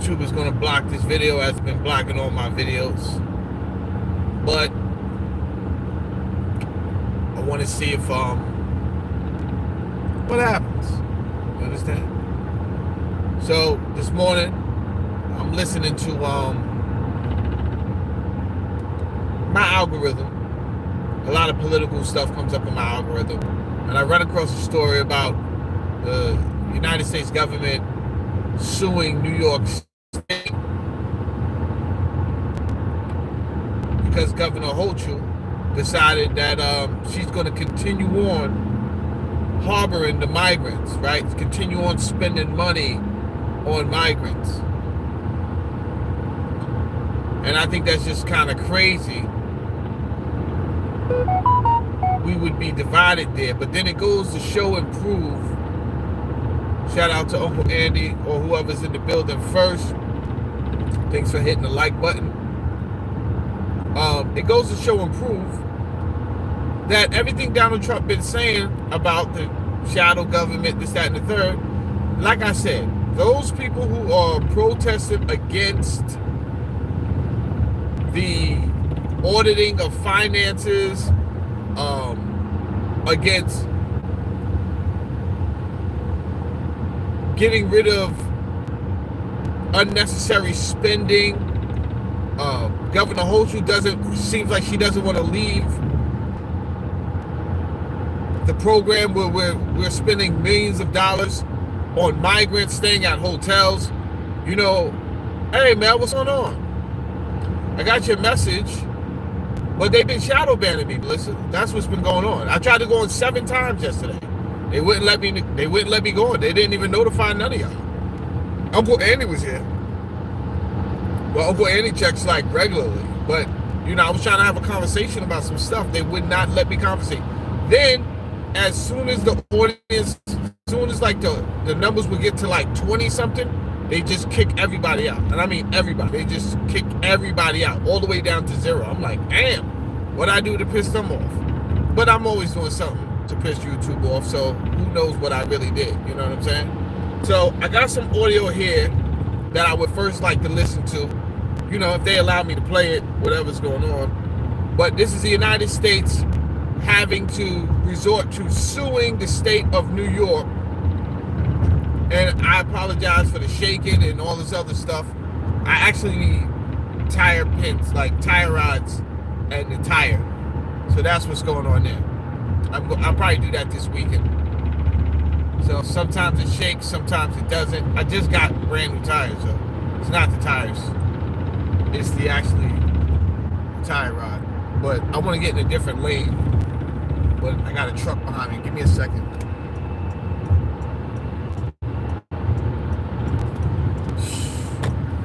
YouTube is going to block this video, as it's been blocking all my videos. But I want to see if what happens. You understand? So this morning I'm listening to my algorithm. A lot of political stuff comes up in my algorithm, and I run across a story about the United States government suing New York State because Governor Hochul decided that she's going to continue on harboring the migrants, right? Continue on spending money on migrants. And I think that's just kind of crazy. We would be divided there, but then it goes to show and prove. Shout out to Uncle Andy or whoever's in the building first. Thanks for hitting the like button. It goes to show and prove that everything Donald Trump been saying about the shadow government, this, that, and the third, like I said, those people who are protesting against the auditing of finances, against getting rid of unnecessary spending. Governor Hochul seems like she doesn't want to leave the program where we're spending millions of dollars on migrants staying at hotels. You know, hey man, what's going on? I got your message, but they've been shadow banning me, Melissa. That's what's been going on. I tried to go on 7 times yesterday. They wouldn't let me go on. They didn't even notify none of y'all. Uncle Andy was here. Well, Uncle Andy checks like regularly, but you know, I was trying to have a conversation about some stuff. They would not let me conversate. Then, as soon as the audience, as soon as like the numbers would get to like 20 something, they just kick everybody out. And I mean everybody. They just kick everybody out all the way down to 0. I'm like, damn, what'd I do to piss them off? But I'm always doing something to piss YouTube off, so who knows what I really did, you know what I'm saying? So I got some audio here that I would first like to listen to, you know, if they allow me to play it, whatever's going on. But this is the United States having to resort to suing the state of New York. And I apologize for the shaking and all this other stuff. I actually need tire pins, like tire rods and the tire. So that's what's going on there. I'll probably do that this weekend. So sometimes it shakes, sometimes it doesn't. I just got brand new tires, so it's not the tires. It's the tire rod. But I want to get in a different lane. But I got a truck behind me. Give me a second.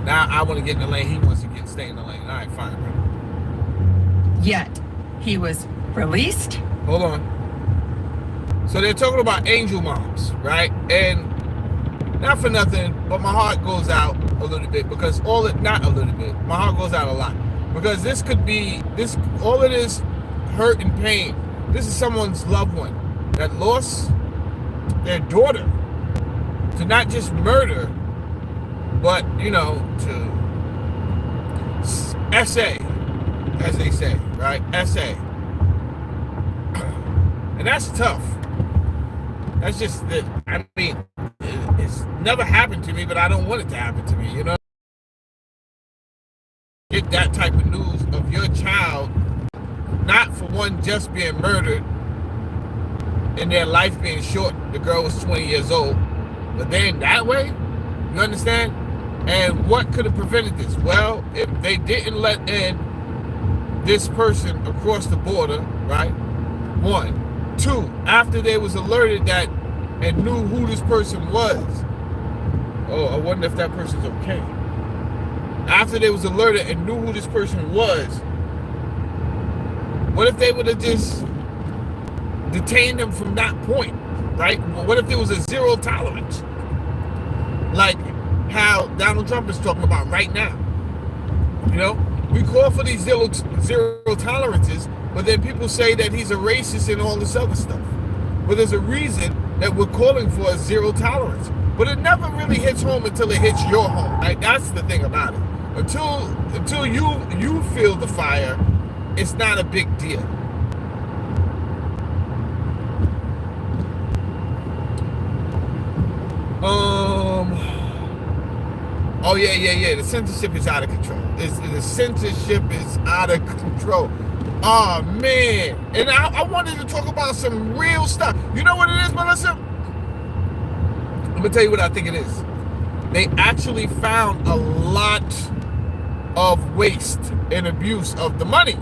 Now I want to get in the lane. He wants to stay in the lane. All right, fine, bro. Yet he was released. Hold on. So they're talking about angel moms, right? And not for nothing, but my heart goes out a little bit because not a little bit. My heart goes out a lot because this could be all it is, hurt and pain. This is someone's loved one that lost their daughter to not just murder, but, you know, to SA, as they say, right? SA. And that's tough. That's just, I mean, it's never happened to me, but I don't want it to happen to me, you know? Get that type of news of your child, not for one just being murdered and their life being short. The girl was 20 years old, but then that way, you understand? And what could have prevented this? Well, if they didn't let in this person across the border, right? 1. 2, after they was alerted that and knew who this person was. Oh, I wonder if that person's okay. After they was alerted and knew who this person was, what if they would have just detained them from that point, right? What if there was a 0 tolerance? Like how Donald Trump is talking about right now. You know, we call for these zero tolerances, but then people say that he's a racist and all this other stuff. But there's a reason that we're calling for a 0 tolerance. but it never really hits home until it hits your home. Right? That's the thing about it. Until you feel the fire, it's not a big deal. Oh yeah. The censorship is out of control. The censorship is out of control. Oh man. And I wanted to talk about some real stuff. You know what it is, Melissa? I'm gonna tell you what I think it is. They actually found a lot of waste and abuse of the money,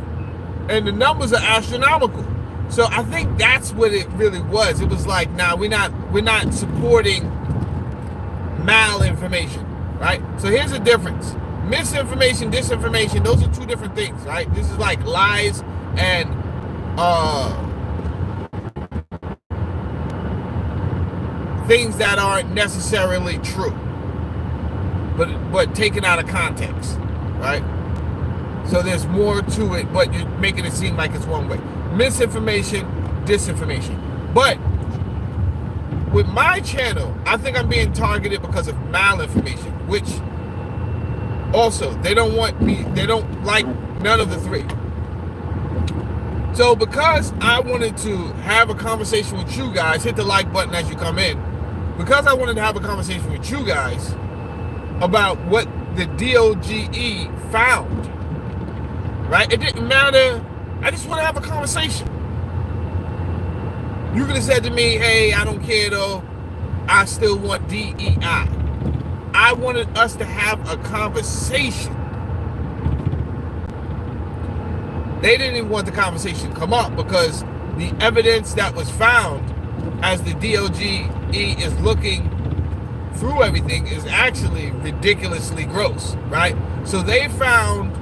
and the numbers are astronomical. So I think that's what it really was. It was like, nah, we're not supporting malinformation, right? So here's the difference. Misinformation, disinformation, those are two different things, right? This is like lies and things that aren't necessarily true, but taken out of context, right? So there's more to it, but you're making it seem like it's one way. Misinformation, disinformation. But with my channel, I think I'm being targeted because of malinformation, which also they don't like none of the three. So because I wanted to have a conversation with you guys, hit the like button as you come in, because I wanted to have a conversation with you guys about what the DOGE found, right? It didn't matter. I just want to have a conversation. You could have said to me, hey, I don't care though. I still want DEI. I wanted us to have a conversation. They didn't even want the conversation to come up because the evidence that was found as the DOGE is looking through everything is actually ridiculously gross, right? So they found,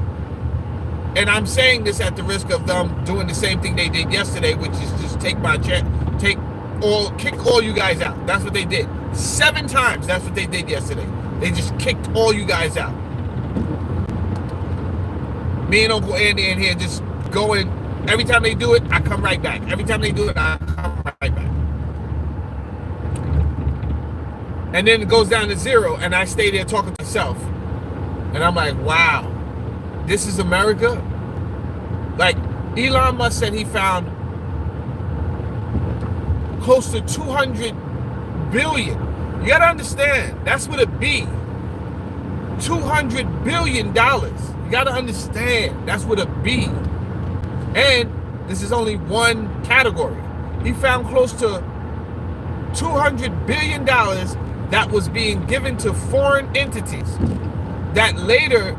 and I'm saying this at the risk of them doing the same thing they did yesterday, which is just kick all you guys out. That's what they did. 7 times, that's what they did yesterday. They just kicked all you guys out. Me and Uncle Andy in here just going, every time they do it, I come right back. Every time they do it, I come right back. And then it goes down to 0, and I stay there talking to myself. And I'm like, wow, this is America? Like, Elon Musk said he found close to 200 billion. You gotta understand, that's with a B. $200 billion. You gotta understand, that's with a B. And this is only one category. He found close to $200 billion that was being given to foreign entities that later,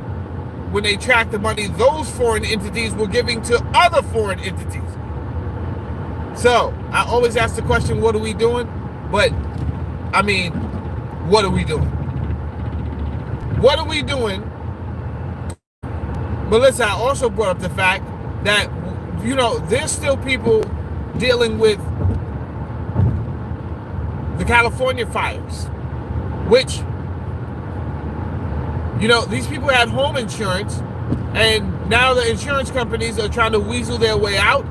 when they tracked the money, those foreign entities were giving to other foreign entities. So I always ask the question, what are we doing? But I mean, what are we doing? What are we doing? Melissa, I also brought up the fact that, you know, there's still people dealing with the California fires, which, you know, these people had home insurance, and now the insurance companies are trying to weasel their way out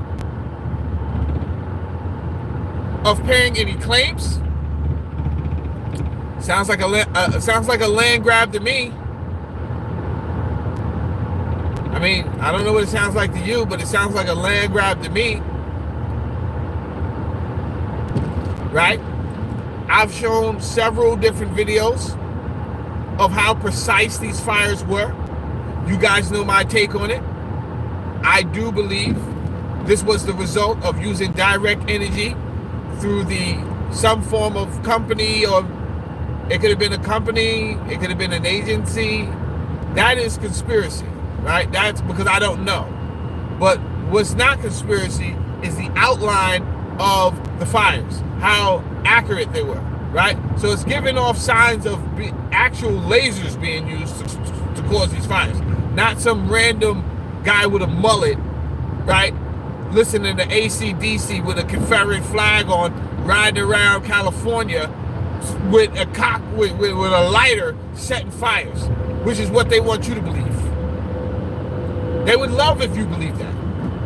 of paying any claims. Sounds like a land grab to me. I mean, I don't know what it sounds like to you, but it sounds like a land grab to me. Right? I've shown several different videos of how precise these fires were. You guys know my take on it. I do believe this was the result of using direct energy through some form of company, or it could have been a company, it could have been an agency. That is conspiracy, right? That's because I don't know. But what's not conspiracy is the outline of the fires, how accurate they were, right? So it's giving off signs of actual lasers being used to cause these fires, not some random guy with a mullet, right, listening to AC/DC with a Confederate flag on, riding around California with a lighter setting fires, which is what they want you to believe. They would love if you believe that.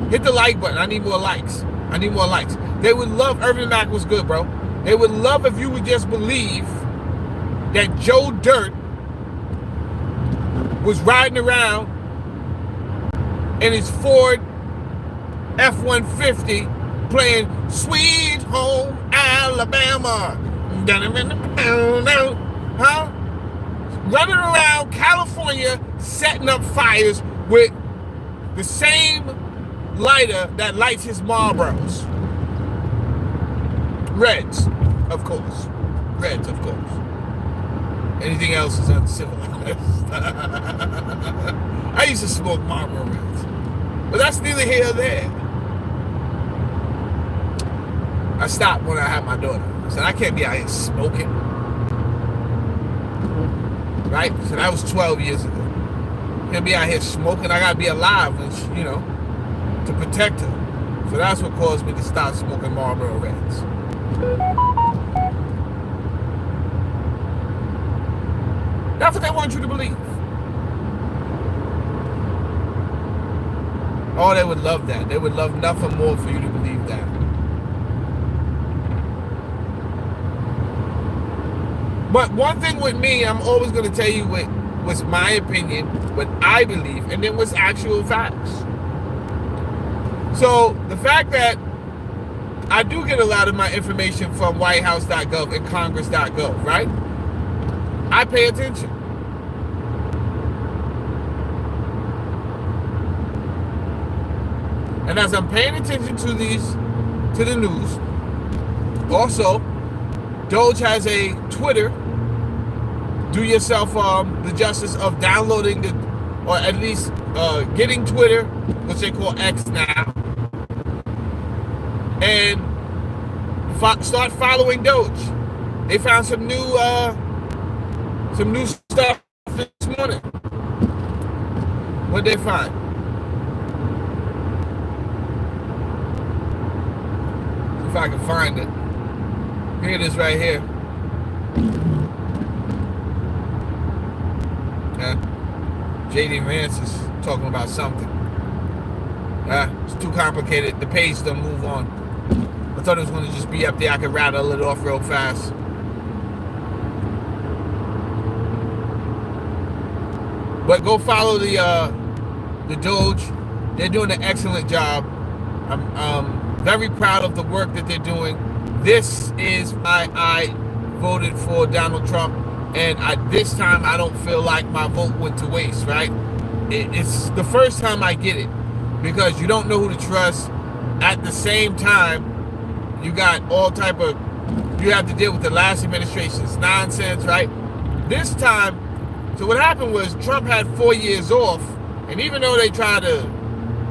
Hit the like button. I need more likes. I need more likes. They would love, Irvin Mack was good, bro. They would love if you would just believe that Joe Dirt was riding around in his Ford F-150 playing Sweet Home Alabama. Huh? Running around California setting up fires with the same lighter that lights his Marlboros. Reds, of course. Reds, of course. Anything else is uncivilized. I used to smoke Marlboro Reds. But that's neither here nor there. I stopped when I had my daughter. I said, I can't be out here smoking. Right? So that was 12 years ago. Can't be out here smoking. I gotta be alive, and you know, to protect her. So that's what caused me to stop smoking Marlboro Reds. That's what they want you to believe. Oh, they would love that. They would love nothing more for you to believe that. But one thing with me, I'm always going to tell you what's my opinion, what I believe, and then what's actual facts. So the fact that I do get a lot of my information from whitehouse.gov and congress.gov, right? I pay attention. And as I'm paying attention to the news, also, Doge has a Twitter. Do yourself the justice of downloading it, or at least getting Twitter, which they call X now, and start following Doge. They found some new stuff this morning. What'd they find? If I can find it. Here it is right here. JD Vance is talking about something. It's too complicated. The page don't move on. I thought it was going to just be up there. I could rattle it off real fast. But go follow the Doge. They're doing an excellent job. I'm very proud of the work that they're doing. This is why I voted for Donald Trump, and this time I don't feel like my vote went to waste, right? It's the first time I get it, because you don't know who to trust. At the same time, you got all type of, you have to deal with the last administration's nonsense, right? This time, so what happened was Trump had 4 years off, and even though they tried to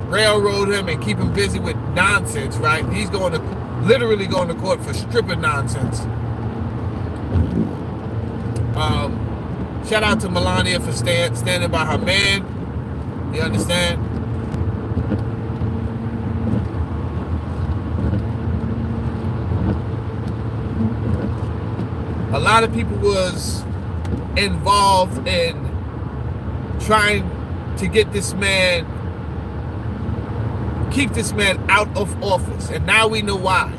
railroad him and keep him busy with nonsense, right? He's literally going to court for stripping nonsense. Shout out to Melania for standing by her man. You understand? A lot of people was involved in trying to get this man, keep this man out of office, and now we know why.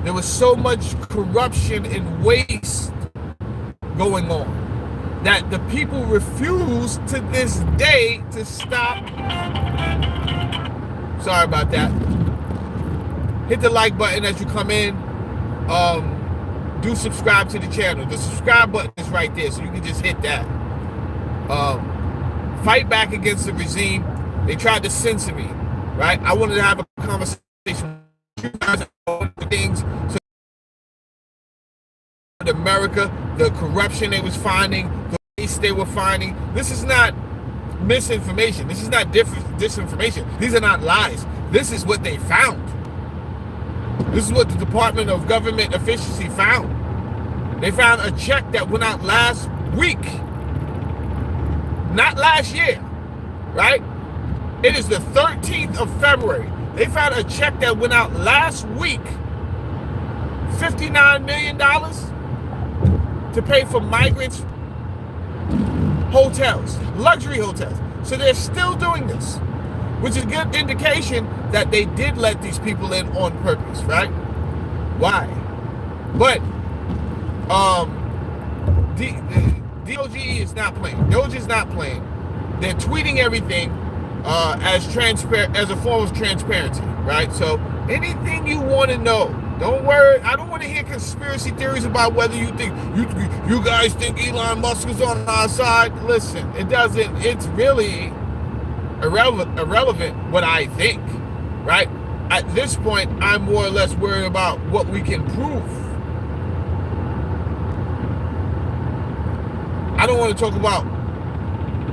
There was so much corruption and waste going on that the people refuse to this day to stop. Sorry about that. Hit the like button as you come in. Do subscribe to the channel. The subscribe button is right there, so you can just hit that. Fight back against the regime. They tried to censor me, right? I wanted to have a conversation with you guys about things. So America, the corruption they was finding, the waste they were finding. This is not misinformation. This is not disinformation. These are not lies. This is what they found. This is what the Department of Government Efficiency found. They found a check that went out last week, not last year, right? It is the 13th of February. They found a check that went out last week, $59 million to pay for migrants' hotels, luxury hotels. So they're still doing this, which is a good indication that they did let these people in on purpose, right? Why? But DOGE is not playing. Doge is not playing. They're tweeting everything as transparent, as a form of transparency, right? So anything you want to know, don't worry. I don't want to hear conspiracy theories about whether you think you guys think Elon Musk is on our side. Listen, it doesn't. It's really irrelevant what I think, right? At this point, I'm more or less worried about what we can prove. I don't want to talk about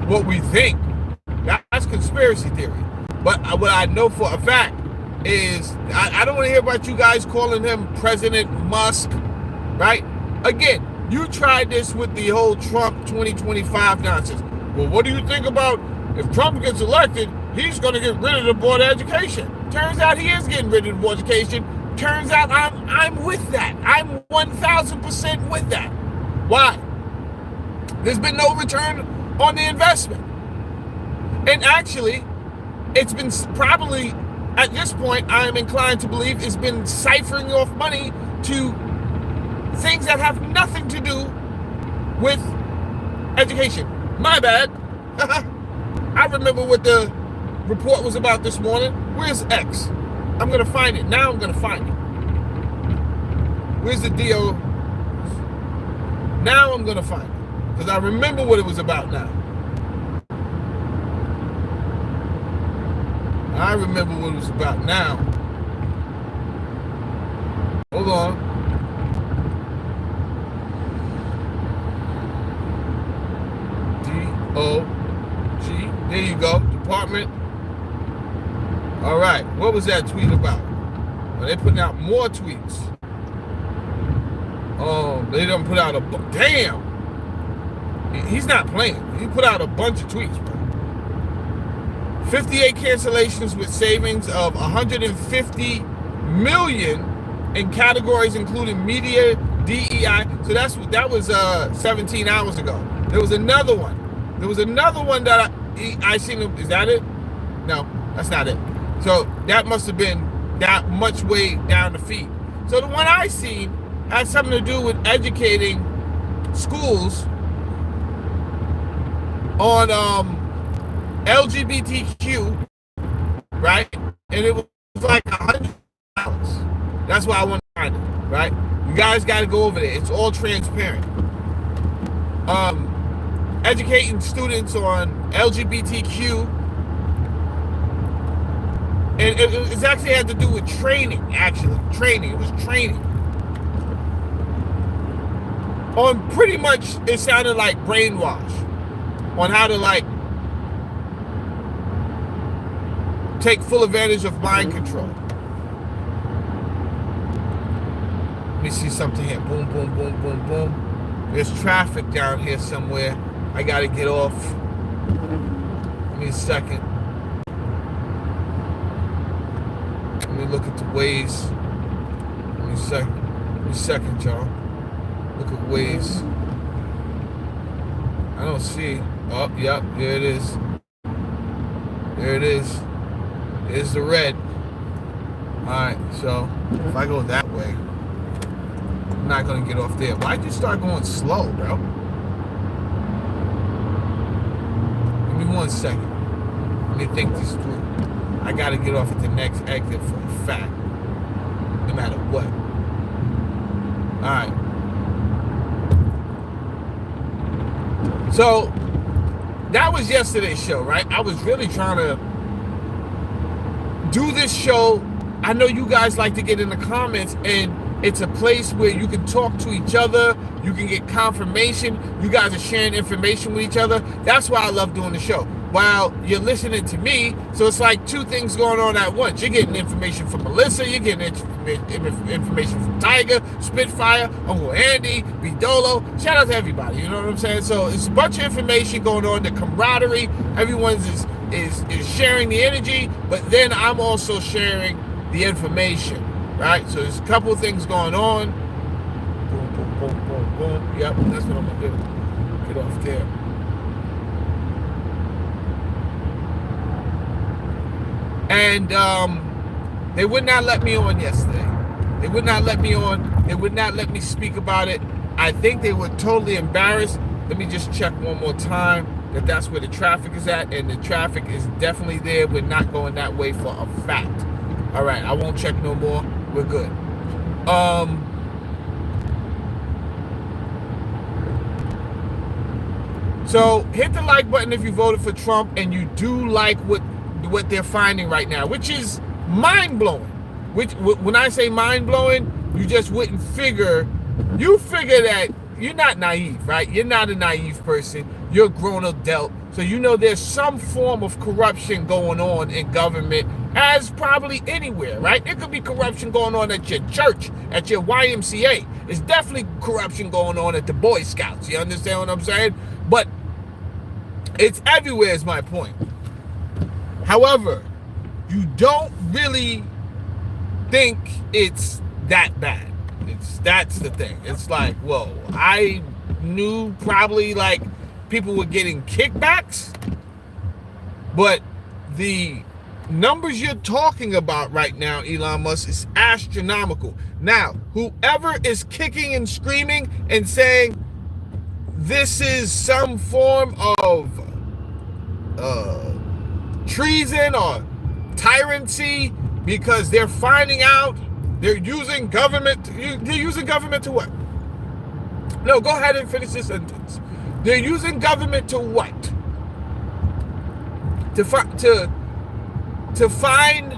what we think. That's conspiracy theory. But what I know for a fact is I don't want to hear about you guys calling him President Musk, right? Again, you tried this with the whole Trump 2025 nonsense. Well, what do you think about if Trump gets elected, he's going to get rid of the Board of Education? Turns out he is getting rid of the Board of Education. Turns out I'm with that. I'm 1,000% with that. Why? There's been no return on the investment. And actually, it's been probably, at this point, I'm inclined to believe it's been siphoning off money to things that have nothing to do with education. My bad. I remember what the report was about this morning. Where's X? I'm going to find it. Now I'm going to find it. Where's the DO? Now I'm going to find it. Because I remember what it was about now. I remember what it was about now. Hold on. DOG. There you go. Department. All right. What was that tweet about? Well, they're putting out more tweets. Oh, they done put out a... Damn. He's not playing. He put out a bunch of tweets, bro. 58 cancellations with savings of 150 million in categories including media, DEI. So that was 17 hours ago. There was another one. That I seen. Is that it? No, that's not it. So that must have been that much way down the feed. So the one I seen had something to do with educating schools on LGBTQ, right? And it was like $100. That's why I want to find it, right? You guys got to go over there. It's all transparent. Educating students on LGBTQ, and it actually had to do with training. It was training on pretty much. It sounded like brainwash on how to take full advantage of mind control. Let me see something here. Boom, boom, boom, boom, boom. There's traffic down here somewhere. I gotta get off. Give me a second. Let me look at the Waze. Give me a second, y'all. Look at Waze. I don't see. Oh, yep, there it is. There it is. There's the red. Alright, so if I go that way, I'm not gonna get off there. Why'd you start going slow, bro? Give me 1 second. Let me think this through. I gotta get off at the next exit for a fact. No matter what. Alright. So that was yesterday's show, right? I was really trying to do this show. I know you guys like to get in the comments, and it's a place where you can talk to each other. You can get confirmation. You guys are sharing information with each other. That's why I love doing the show. While you're listening to me, so it's like two things going on at once. You're getting information from Melissa. You're getting information from Tiger, Spitfire, Uncle Andy, B. Dolo. Shout out to everybody. You know what I'm saying? So it's a bunch of information going on. The camaraderie. Everyone's is sharing the energy, but then I'm also sharing the information, right? So there's a couple of things going on. Boom, boom, boom, boom, boom. Yep, that's what I'm gonna do. Get off there. And they would not let me on yesterday. They would not let me on. They would not let me speak about it. I think they were totally embarrassed. Let me just check one more time that that's where the traffic is at, and the traffic is definitely there. We're not going that way for a fact. All right, I won't check no more. We're good. So hit the like button if you voted for Trump and you do like what they're finding right now, which is mind-blowing. Which, when I say mind-blowing, you just wouldn't figure. You figure that you're not naive, right? You're not a naive person. You're a grown adult. So you know there's some form of corruption going on in government, as probably anywhere, right? There could be corruption going on at your church, at your YMCA. There's definitely corruption going on at the Boy Scouts. You understand what I'm saying? But it's everywhere is my point. However, you don't really think it's that bad. That's the thing. It's like, whoa, I knew probably like people were getting kickbacks, but the numbers you're talking about right now, Elon Musk, is astronomical. Now, whoever is kicking and screaming and saying this is some form of treason or tyranny because they're finding out they're using government. They're using government to what? No, go ahead and finish this sentence. They're using government to what? To find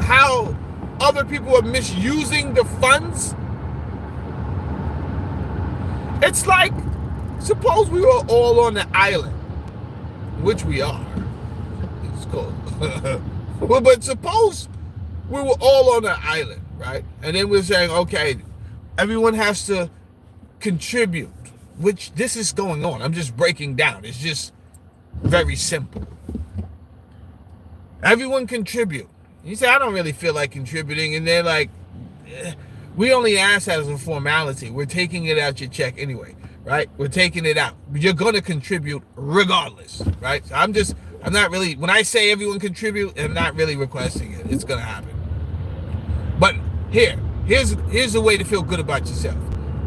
how other people are misusing the funds. It's like, suppose we were all on the island, which we are. It's cool. Well, but suppose we were all on the island, right? And then we're saying, okay, everyone has to contribute, which this is going on. I'm just breaking down. It's just very simple. Everyone contribute. You say, I don't really feel like contributing. And they're like, we only ask that as a formality. We're taking it out your check anyway, right? We're taking it out. You're going to contribute regardless, right? So I'm not really, when I say everyone contribute, I'm not really requesting it. It's going to happen. But here's a way to feel good about yourself.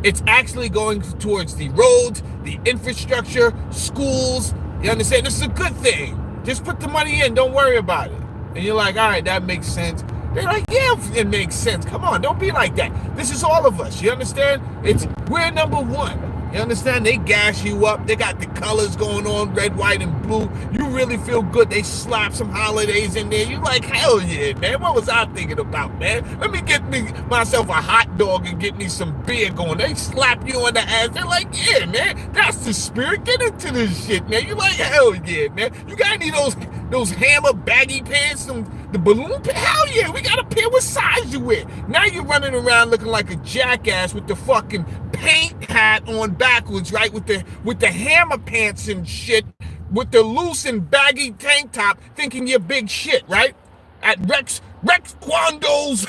It's actually going towards the roads, the infrastructure, schools. You understand? This is a good thing. Just put the money in. Don't worry about it. And you're like, all right, that makes sense. They're like, yeah, it makes sense. Come on, don't be like that. This is all of us. You understand? We're number one. You understand? They gas you up. They got the colors going on, red, white, and blue. You really feel good. They slap some holidays in there. You're like, hell yeah, man. What was I thinking about, man? Let me get myself a hot dog and get me some beer going. They slap you on the ass. They're like, yeah, man. That's the spirit. Get into this shit, man. You're like, hell yeah, man. You got any of those hammer baggy pants, the balloon pants? Hell yeah, we got a pair. What size you wear? Now you're running around looking like a jackass with the fucking paint hat on backwards, right? With the hammer pants and shit, with the loose and baggy tank top, thinking you're big shit, right? At Rex Quando's.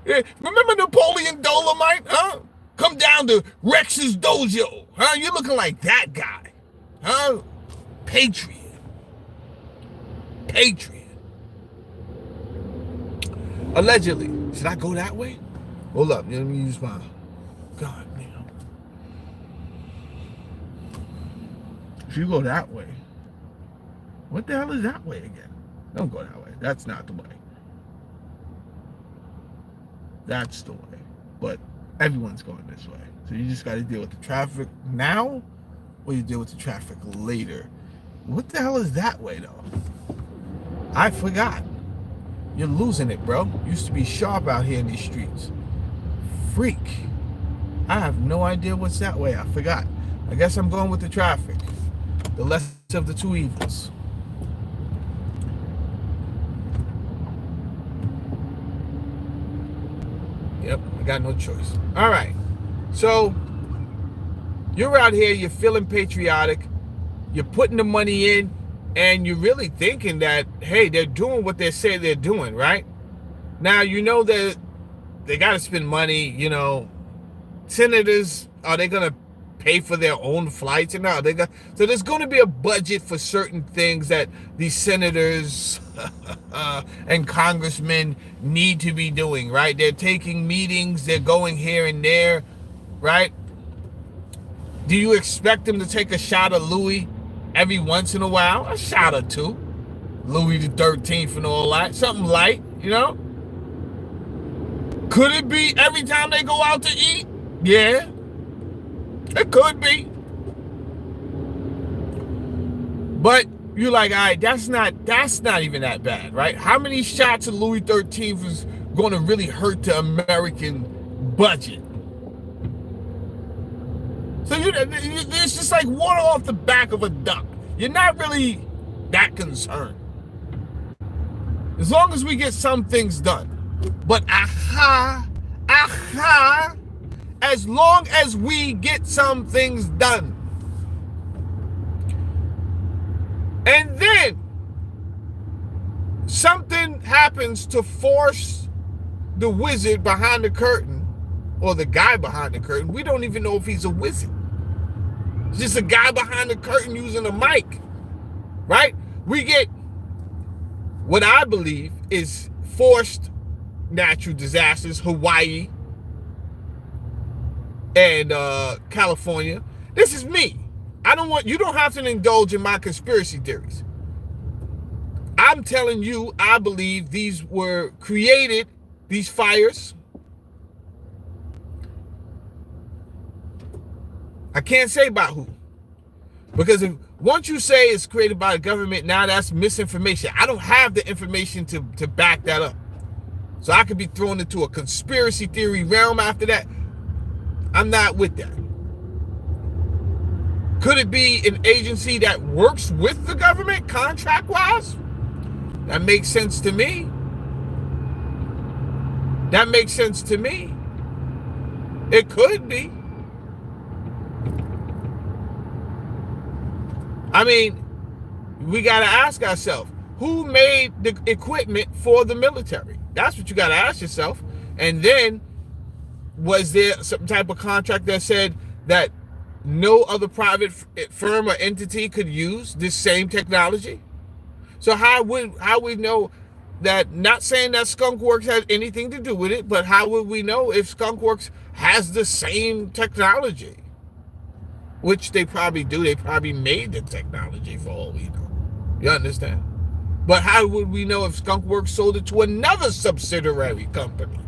Remember Napoleon Dolomite, huh? Come down to Rex's dojo, huh? You're looking like that guy, huh? Patriot. Allegedly. Should I go that way? Hold up, let me use my God, man. If you go that way, what the hell is that way again? Don't go that way. That's not the way. That's the way. But everyone's going this way. So you just got to deal with the traffic now, or you deal with the traffic later. What the hell is that way, though? I forgot. You're losing it, bro. Used to be sharp out here in these streets. Freak. I have no idea what's that way. I forgot. I guess I'm going with the traffic. The lesser of the two evils. Yep, I got no choice. All right. So, you're out here, you're feeling patriotic, you're putting the money in, and you're really thinking that, hey, they're doing what they say they're doing, right? Now, you know that they got to spend money, you know. Senators, are they going to pay for their own flights? And now so there's going to be a budget for certain things that these senators and congressmen need to be doing, right? They're taking meetings, they're going here and there. right? Do you expect them to take a shot of Louis every once in a while? A shot or two. Louis the 13th and all that. Something light, you know? Could it be every time they go out to eat? Yeah. It could be. But you're like, all right, that's not even that bad, right? How many shots of Louis 13th is going to really hurt the American budget? So it's just like water off the back of a duck. You're not really that concerned. As long as we get some things done. But as long as we get some things done. And then something happens to force the wizard behind the curtain, or the guy behind the curtain. We don't even know if he's a wizard. It's just a guy behind the curtain using a mic, right? We get what I believe is forced natural disasters, Hawaii and California. This is me. You don't have to indulge in my conspiracy theories. I'm telling you, I believe these were created, these fires. I can't say about who. Because once you say it's created by the government, now that's misinformation. I don't have the information to back that up. So I could be thrown into a conspiracy theory realm after that. I'm not with that. Could it be an agency that works with the government contract-wise? That makes sense to me. That makes sense to me. It could be. I mean, we got to ask ourselves, who made the equipment for the military? That's what you got to ask yourself. And then, was there some type of contract that said that no other private firm or entity could use this same technology? So how we know that, not saying that Skunkworks has anything to do with it, but how would we know if Skunkworks has the same technology? Which they probably do. They probably made the technology for all we know. You understand? But how would we know if Skunkworks sold it to another subsidiary company?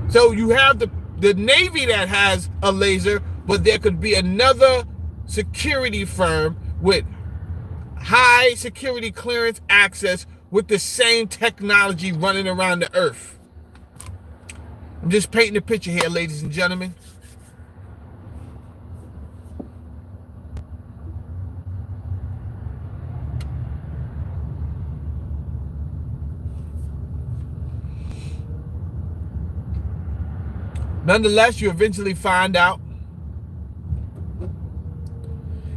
So you have the Navy that has a laser, but there could be another security firm with high security clearance access with the same technology running around the earth. I'm just painting a picture here, ladies and gentlemen. Nonetheless, you eventually find out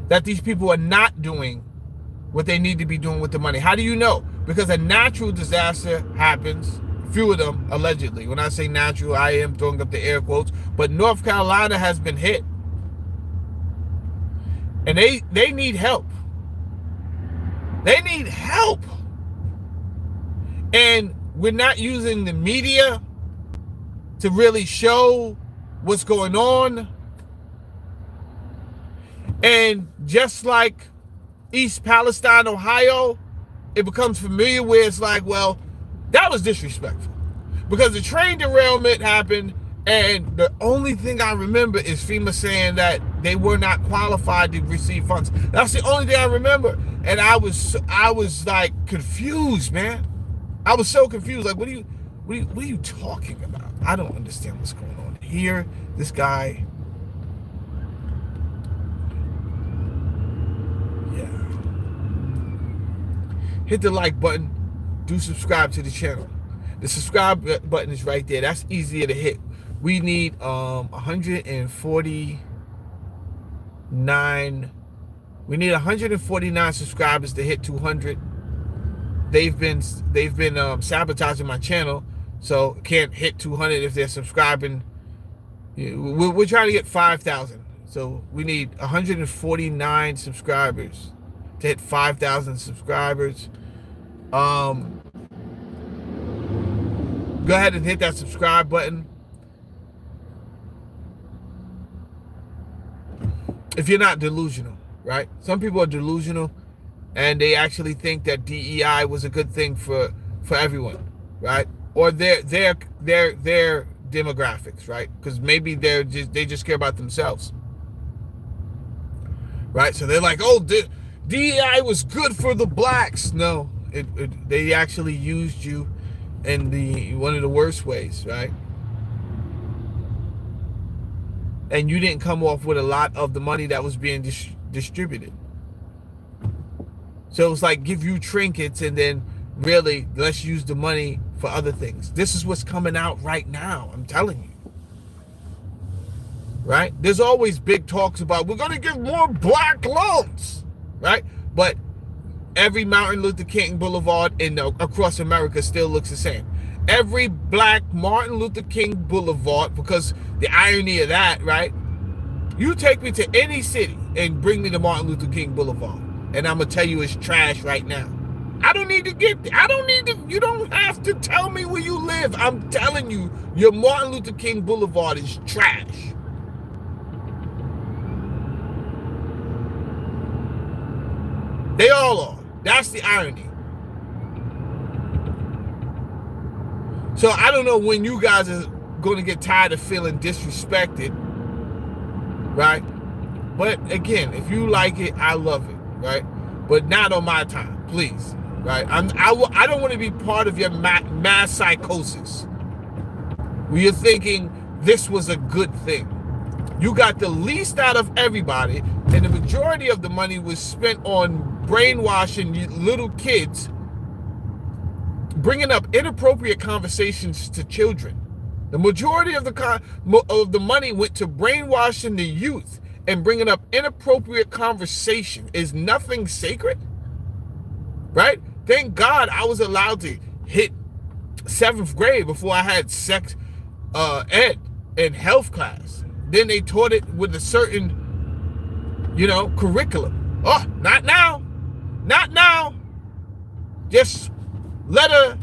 that these people are not doing what they need to be doing with the money. How do you know? Because a natural disaster happens, few of them allegedly. When I say natural, I am throwing up the air quotes, but North Carolina has been hit. And they need help. They need help. And we're not using the media to really show what's going on. And just like East Palestine, Ohio, it becomes familiar where it's like, well, that was disrespectful. Because the train derailment happened, and the only thing I remember is FEMA saying that they were not qualified to receive funds. That's the only thing I remember. And I was like confused, man. I was so confused. Like, what are you talking about? I don't understand what's going on here. This guy. Yeah. Hit the like button. Do subscribe to the channel. The subscribe button is right there. That's easier to hit. We need 149. We need 149 subscribers to hit 200. They've been sabotaging my channel, so can't hit 200 if they're subscribing. We're trying to get 5,000, so we need 149 subscribers to hit 5,000 subscribers. Go ahead and hit that subscribe button. if you're not delusional, right? Some people are delusional, and they actually think that DEI was a good thing for everyone, right? Or their demographics, right? Because maybe they just care about themselves, right? So they're like, oh, DEI was good for the blacks. No, they actually used you in one of the worst ways, right? And you didn't come off with a lot of the money that was being distributed. So it was like, give you trinkets and then really let's use the money for other things. This is what's coming out right now, I'm telling you. Right? There's always big talks about we're going to give more black loans, right? But every Martin Luther King Boulevard across America still looks the same. Every black Martin Luther King Boulevard, because the irony of that, right? You take me to any city and bring me to Martin Luther King Boulevard, and I'm going to tell you it's trash right now. I don't need to get there. You don't have to tell me where you live. I'm telling you, your Martin Luther King Boulevard is trash. They all are. That's the irony. So I don't know when you guys are going to get tired of feeling disrespected, right? But again, if you like it, I love it, right? But not on my time, please, right? I don't want to be part of your mass psychosis where you're thinking this was a good thing. You got the least out of everybody, and the majority of the money was spent on brainwashing little kids, bringing up inappropriate conversations to children. The majority of the money went to brainwashing the youth and bringing up inappropriate conversation. Is nothing sacred? Right? Thank God I was allowed to hit 7th grade before I had sex ed and health class. Then they taught it with a certain, curriculum. Oh, not now. Not now. Just let a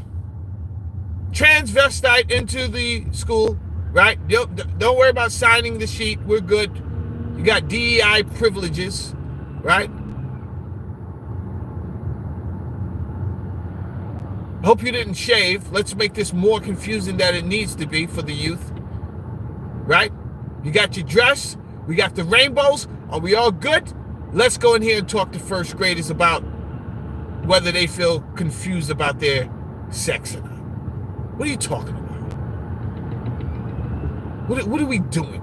transvestite into the school, right? Don't worry about signing the sheet. We're good. You got DEI privileges, right? Hope you didn't shave. Let's make this more confusing than it needs to be for the youth, right? You got your dress. We got the rainbows. Are we all good? Let's go in here and talk to first graders about whether they feel confused about their sex or not. What are you talking about? What are we doing?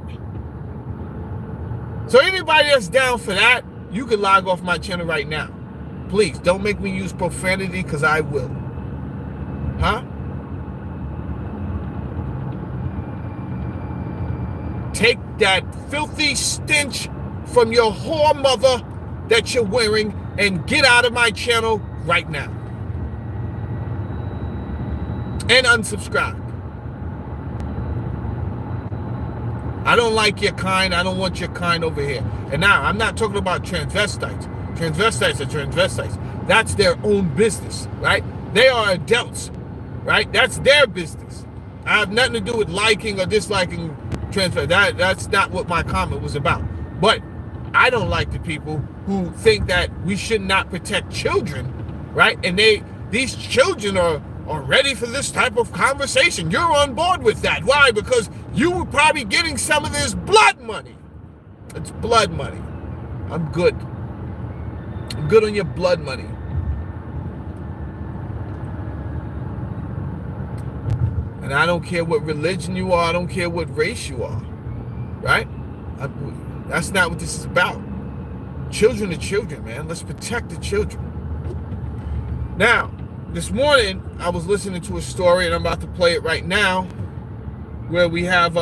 So anybody that's down for that, you can log off my channel right now. Please, don't make me use profanity, because I will. Huh? Take that filthy stench from your whore mother that you're wearing and get out of my channel right now. And unsubscribe. I don't like your kind. I don't want your kind over here. And now, I'm not talking about transvestites. Transvestites are transvestites. That's their own business, right? They are adults, right? That's their business. I have nothing to do with liking or disliking transvestites. That's not what my comment was about. But I don't like the people who think that we should not protect children, right? And these children are ready for this type of conversation. You're on board with that. Why? Because you were probably getting some of this blood money. It's blood money. I'm good. I'm good on your blood money. And I don't care what religion you are. I don't care what race you are. Right? That's not what this is about. Children are children, man. Let's protect the children. Now, this morning, I was listening to a story, and I'm about to play it right now, where we have,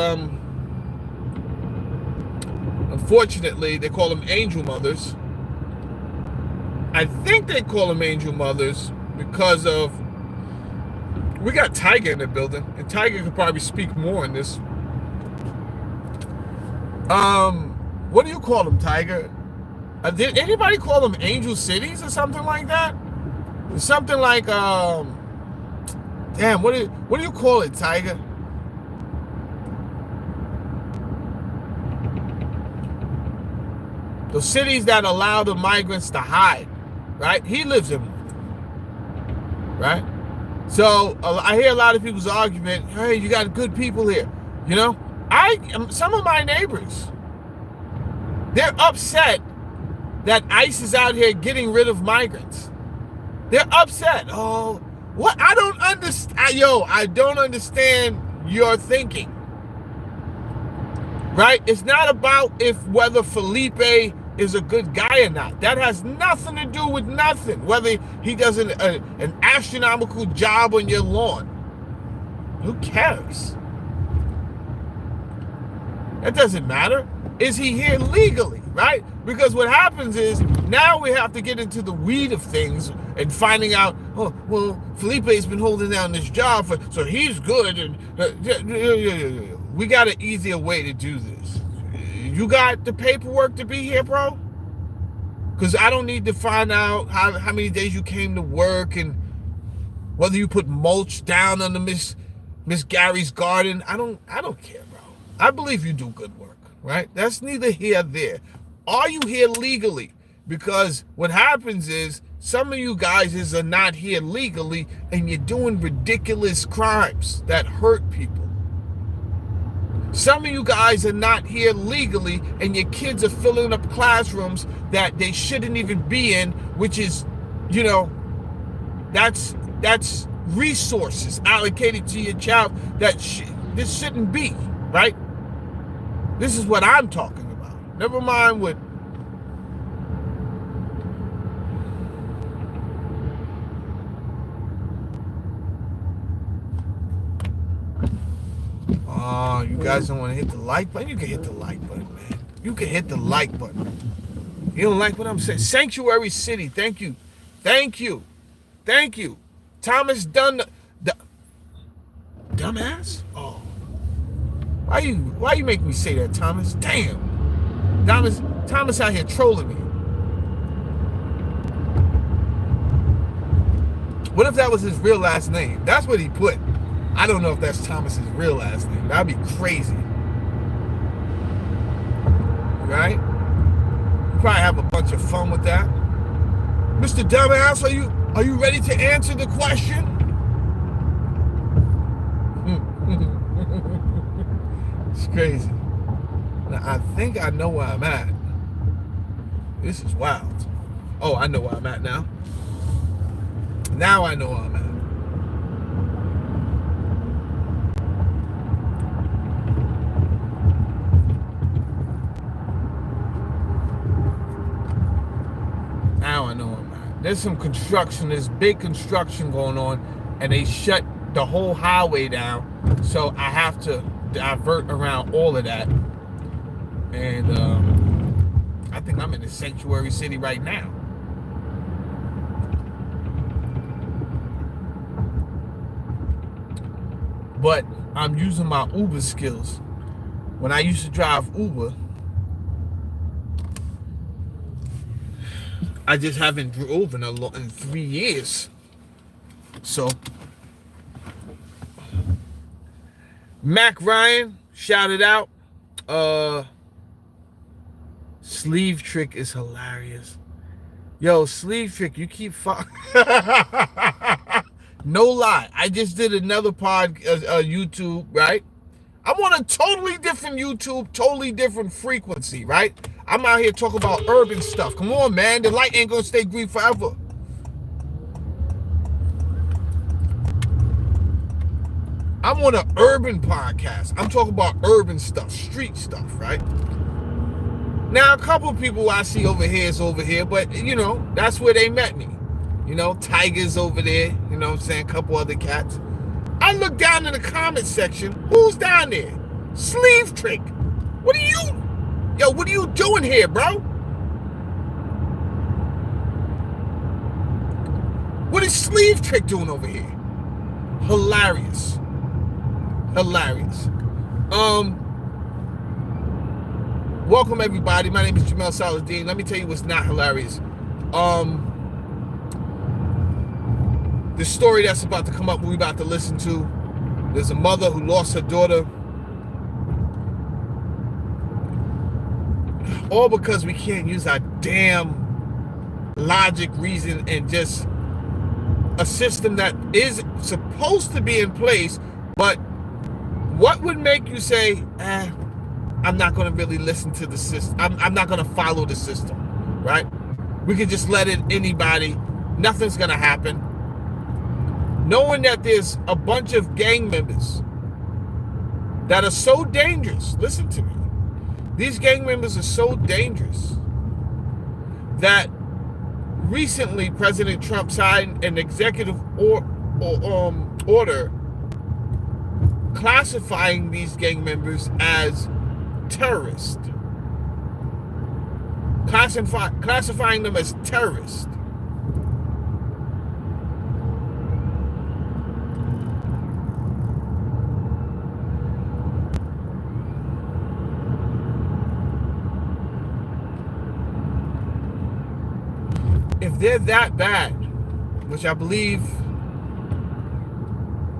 unfortunately, they call them angel mothers. I think they call them angel mothers because of, we got Tiger in the building, and Tiger could probably speak more on this. What do you call them, Tiger? Did anybody call them angel cities or something like that? Something like, damn, what do you call it, Tiger? Those cities that allow the migrants to hide, right? He lives in one, right? So I hear a lot of people's argument, hey, you got good people here. You know, some of my neighbors, they're upset that ICE is out here getting rid of migrants. They're upset. Oh, what? I don't understand. I don't understand your thinking. Right? It's not about whether Felipe is a good guy or not. That has nothing to do with nothing. Whether he does an astronomical job on your lawn. Who cares? That doesn't matter. Is he here legally, right? Because what happens is now we have to get into the weed of things and finding out, oh, well, Felipe's been holding down this job, so he's good. And we got an easier way to do this. You got the paperwork to be here, bro? Because I don't need to find out how many days you came to work and whether you put mulch down on the Miss Gary's garden. I don't care, bro. I believe you do good work, right? That's neither here nor there. Are you here legally? Because what happens is some of you guys are not here legally and you're doing ridiculous crimes that hurt people. Some of you guys are not here legally and your kids are filling up classrooms that they shouldn't even be in, which is, that's resources allocated to your child that this shouldn't be, right? This is what I'm talking about. Never mind what. Oh, you guys don't want to hit the like button? You can hit the like button, man. You can hit the like button. You don't like what I'm saying? Sanctuary City, thank you. Thank you. Thank you. Thomas Dunn. Dumbass? Oh. Why you make me say that, Thomas? Damn. Thomas out here trolling me. What if that was his real last name? That's what he put. I don't know if that's Thomas's real last name. That'd be crazy. Right? You probably have a bunch of fun with that. Mr. Dumbass, are you ready to answer the question? It's crazy. Now, I think I know where I'm at. This is wild. Oh, I know where I'm at now. Now I know where I'm at. Now I know where I'm at. There's some construction, there's big construction going on, and they shut the whole highway down. So I have to divert around all of that. And I think I'm in the Sanctuary City right now. But I'm using my Uber skills. When I used to drive Uber, I just haven't driven in 3 years. So, Mac Ryan, shout it out. Sleeve Trick is hilarious. Yo, Sleeve Trick, you keep no lie. I just did another YouTube, right? I'm on a totally different YouTube, totally different frequency, right? I'm out here talking about urban stuff. Come on, man. The light ain't gonna stay green forever. I'm on an urban podcast. I'm talking about urban stuff, street stuff, right? Now, a couple of people I see over here is over here, but, that's where they met me. Tiger's over there, you know what I'm saying? A couple other cats. I look down in the comment section. Who's down there? Sleeve Trick. What are you doing here, bro? What is Sleeve Trick doing over here? Hilarious. Welcome everybody. My name is Jamel Saladin. Let me tell you what's not hilarious. The story that's about to come up, we're about to listen to. There's a mother who lost her daughter. all because we can't use our damn logic, reason, and just a system that is supposed to be in place. But what would make you say, I'm not going to really listen to the system. I'm not going to follow the system, right? We could just let it anybody. Nothing's going to happen. Knowing that there's a bunch of gang members that are so dangerous. Listen to me. These gang members are so dangerous that recently President Trump signed an executive order classifying these gang members as terrorists. Classifying them as terrorists. If they're that bad, which I believe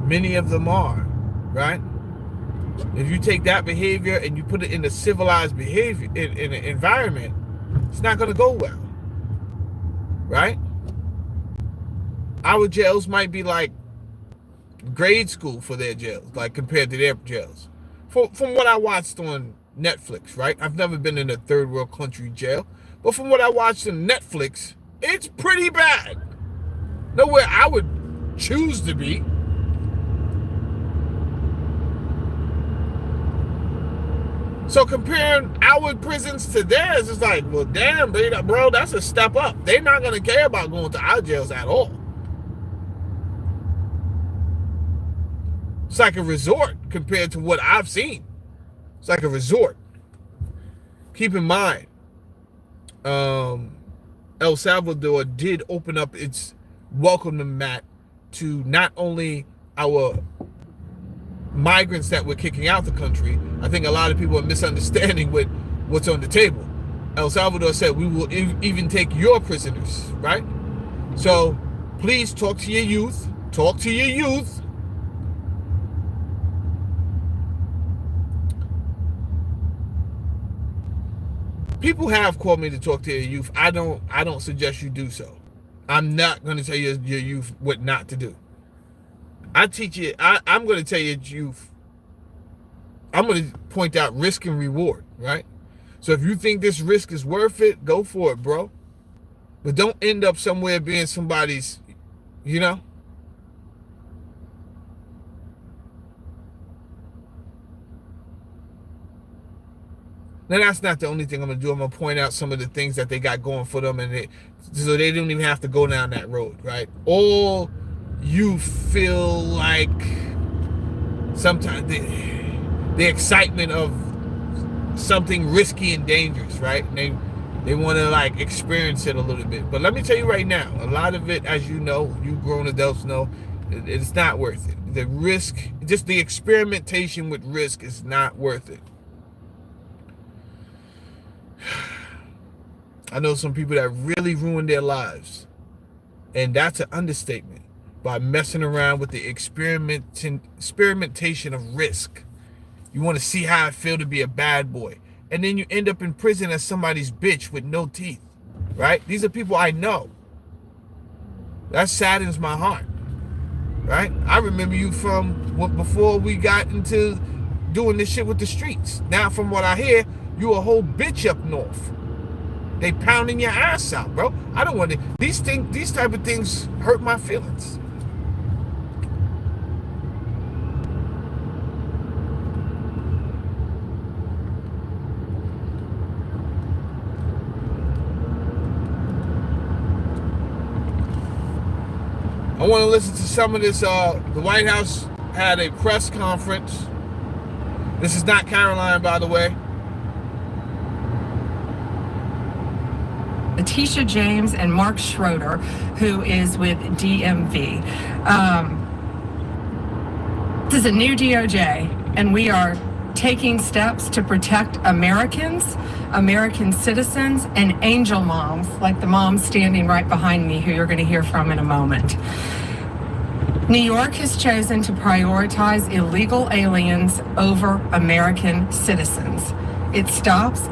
many of them are, right? If you take that behavior and you put it in a civilized behavior, in an environment, it's not going to go well, right? Our jails might be like grade school for their jails, like compared to their jails. From what I watched on Netflix, right? I've never been in a third world country jail, but from what I watched on Netflix, it's pretty bad. Nowhere I would choose to be. So comparing our prisons to theirs is like, well, damn, bro, that's a step up. They're not going to care about going to our jails at all. It's like a resort compared to what I've seen. It's like a resort. Keep in mind, El Salvador did open up its welcome mat to not only our migrants that we're kicking out the country. I think a lot of people are misunderstanding what's on the table. El Salvador said we will even take your prisoners, right? So please talk to your youth. Talk to your youth. People have called me to talk to your youth. I don't suggest you do so. I'm not going to tell your youth what not to do. I teach you. I'm going to tell your youth. I'm going to point out risk and reward, right? So if you think this risk is worth it, go for it, bro. But don't end up somewhere being somebody's, you know. Now, that's not the only thing I'm going to do. I'm going to point out some of the things that they got going for them, and so they don't even have to go down that road, right? Or you feel like sometimes the excitement of something risky and dangerous, right? And they want to like experience it a little bit. But let me tell you right now, a lot of it, as you know, you grown adults know, it's not worth it. The risk, just the experimentation with risk is not worth it. I know some people that really ruined their lives, and that's an understatement, by messing around with the experimentation of risk. You want to see how it feels to be a bad boy, and then you end up in prison as somebody's bitch with no teeth, right? These are people I know. That saddens my heart, right? I remember you from before we got into doing this shit with the streets. Now, from what I hear, you a whole bitch up north. They pounding your ass out, bro. I don't want to. These type of things hurt my feelings. I want to listen to some of this. The White House had a press conference. This is not Caroline, by the way. Letitia James and Mark Schroeder, who is with DMV. This is a new DOJ, and we are taking steps to protect Americans, American citizens, and angel moms, like the mom standing right behind me, who you're going to hear from in a moment. New York has chosen to prioritize illegal aliens over American citizens. It stops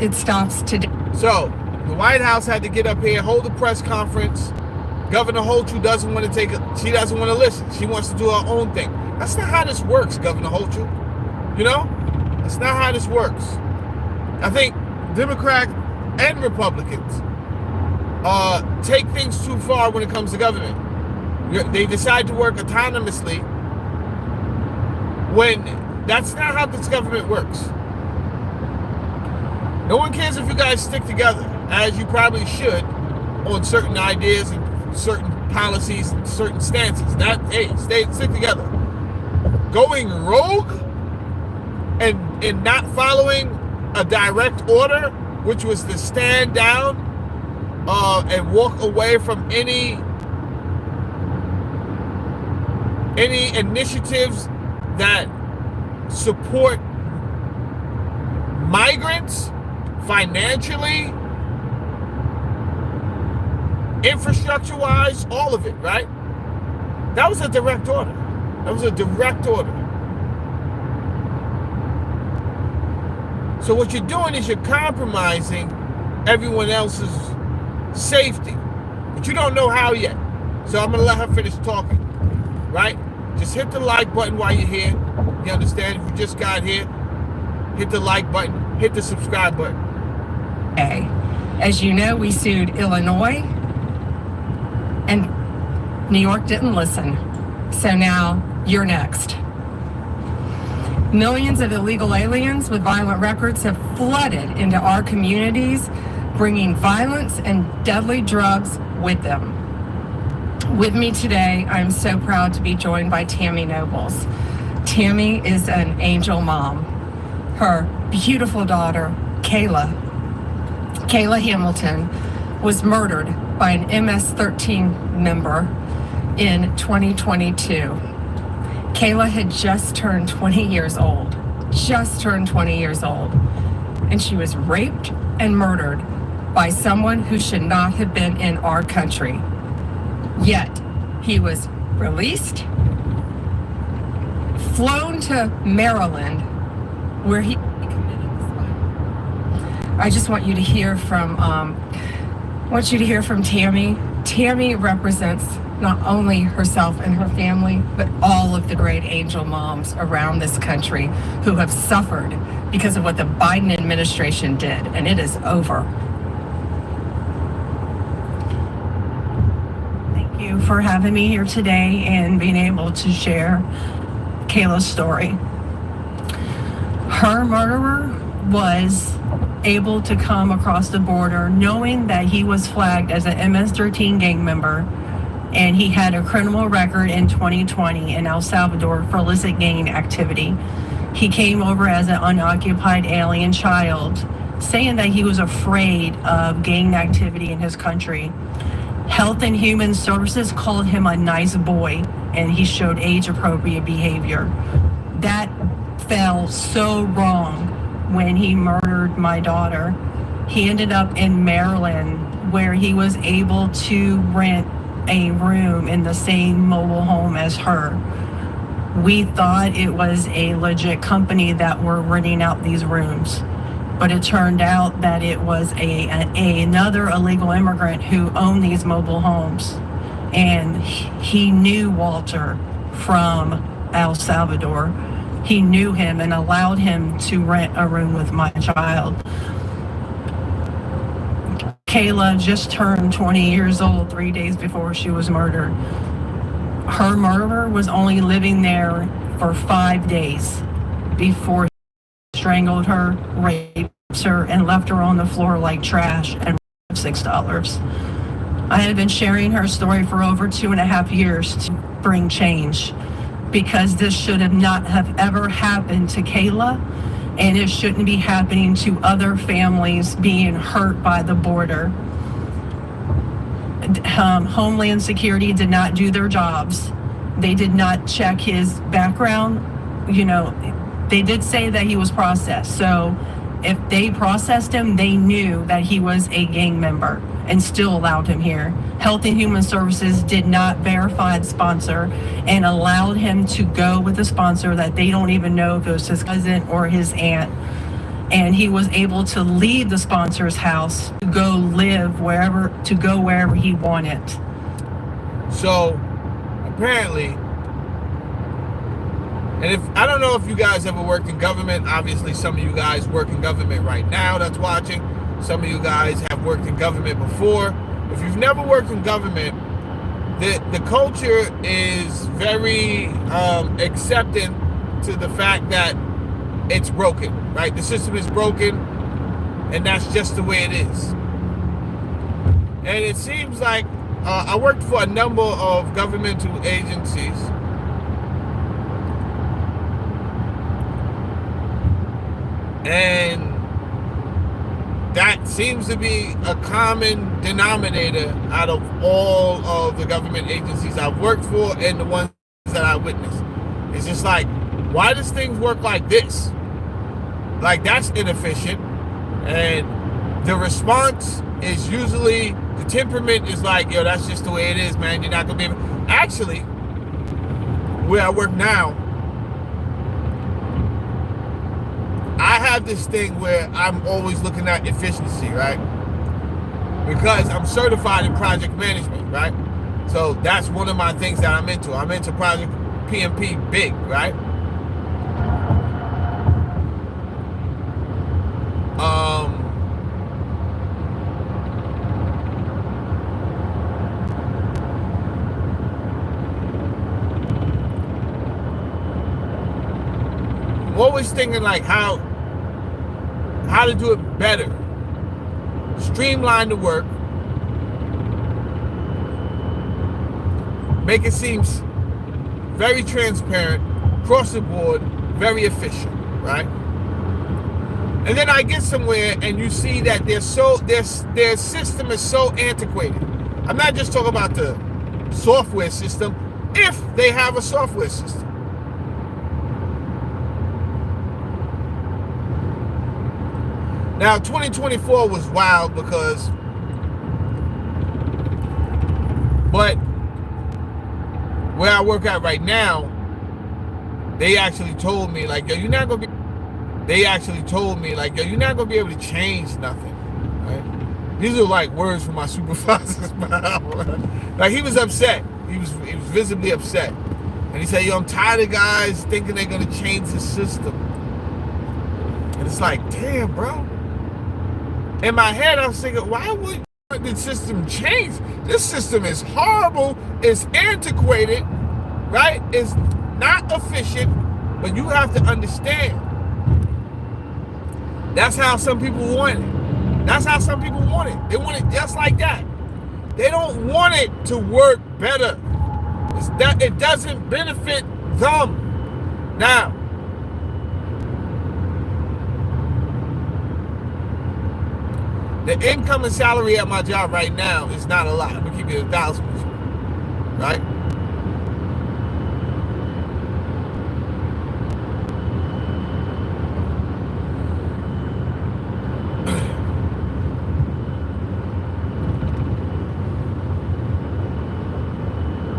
today. So the White House had to get up here, hold a press conference. Governor Hochul doesn't want to she doesn't want to listen. She wants to do her own thing. That's not how this works, Governor Hochul. You know? That's not how this works. I think Democrats and Republicans take things too far when it comes to government. They decide to work autonomously when that's not how this government works. No one cares if you guys stick together, as you probably should, on certain ideas and certain policies and certain stances. Stick together. Going rogue and not following a direct order, which was to stand down and walk away from any initiatives that support migrants financially, infrastructure-wise, all of it, right? That was a direct order. So what you're doing is you're compromising everyone else's safety, but you don't know how yet. So I'm gonna let her finish talking, right? Just hit the like button while you're here. You understand? If you just got here, hit the like button, hit the subscribe button. Okay. As you know, we sued Illinois, and New York didn't listen. So now you're next. Millions of illegal aliens with violent records have flooded into our communities, bringing violence and deadly drugs with them. With me today, I'm so proud to be joined by Tammy Nobles. Tammy is an angel mom. Her beautiful daughter, Kayla Hamilton, was murdered by an MS-13 member in 2022. Kayla had just turned 20 years old, and she was raped and murdered by someone who should not have been in our country. Yet, he was released, flown to Maryland, where he committed this crime. I just want you to hear from Tammy. Tammy represents not only herself and her family, but all of the great angel moms around this country who have suffered because of what the Biden administration did, and it is over. Thank you for having me here today and being able to share Kayla's story. Her murderer was able to come across the border knowing that he was flagged as an MS-13 gang member, and he had a criminal record in 2020 in El Salvador for illicit gang activity. He came over as an unoccupied alien child, saying that he was afraid of gang activity in his country. Health and Human Services called him a nice boy, and he showed age-appropriate behavior. That fell so wrong when he murdered my daughter. He ended up in Maryland, where he was able to rent a room in the same mobile home as her. We thought it was a legit company that were renting out these rooms, but it turned out that it was another illegal immigrant who owned these mobile homes, and he knew Walter from El Salvador. He knew him and allowed him to rent a room with my child. Kayla just turned 20 years old 3 days before she was murdered. Her murderer was only living there for 5 days before he strangled her, raped her, and left her on the floor like trash and $6. I had been sharing her story for over 2.5 years to bring change, because this should have not have ever happened to Kayla, and it shouldn't be happening to other families being hurt by the border. Homeland Security did not do their jobs. They did not check his background. You know, they did say that he was processed. So if they processed him, they knew that he was a gang member and still allowed him here. Health and Human Services did not verify the sponsor and allowed him to go with a sponsor that they don't even know if it was his cousin or his aunt. and he was able to leave the sponsor's house to go live wherever he wanted. So apparently, and if I don't know if you guys ever worked in government, obviously some of you guys work in government right now that's watching. Some of you guys have worked in government before. If you've never worked in government, the culture is very accepting to the fact that it's broken, right? The system is broken, and that's just the way it is. And it seems like I worked for a number of governmental agencies, and that seems to be a common denominator out of all of the government agencies I've worked for and the ones that I witnessed. It's just like, why does things work like this? Like, that's inefficient. And the response is usually, the temperament is like, yo, that's just the way it is, man. You're not gonna be able. Actually, where I work now, I have this thing where I'm always looking at efficiency, right? Because I'm certified in project management, right? So that's one of my things that I'm into. I'm into project PMP big, right? I'm always thinking like how to do it better, streamline the work, make it seem very transparent, across the board, very efficient, right? And then I get somewhere and you see that their system is so antiquated. I'm not just talking about the software system, if they have a software system. Now, 2024 was wild because, but where I work at right now, they actually told me like, yo, you're not gonna be. They actually told me like, yo, you're not gonna be able to change nothing. Right? These are like words from my supervisor's mouth. Like, he was upset. He was visibly upset, and he said, yo, I'm tired of guys thinking they're gonna change the system. And it's like, damn, bro. In my head, I was thinking, why would the system change? This system is horrible. It's antiquated, right? It's not efficient, but you have to understand. That's how some people want it. That's how some people want it. They want it just like that. They don't want it to work better. It doesn't benefit them. Now, the income and salary at my job right now is not a lot. I'm gonna keep it 1,000 with you, right?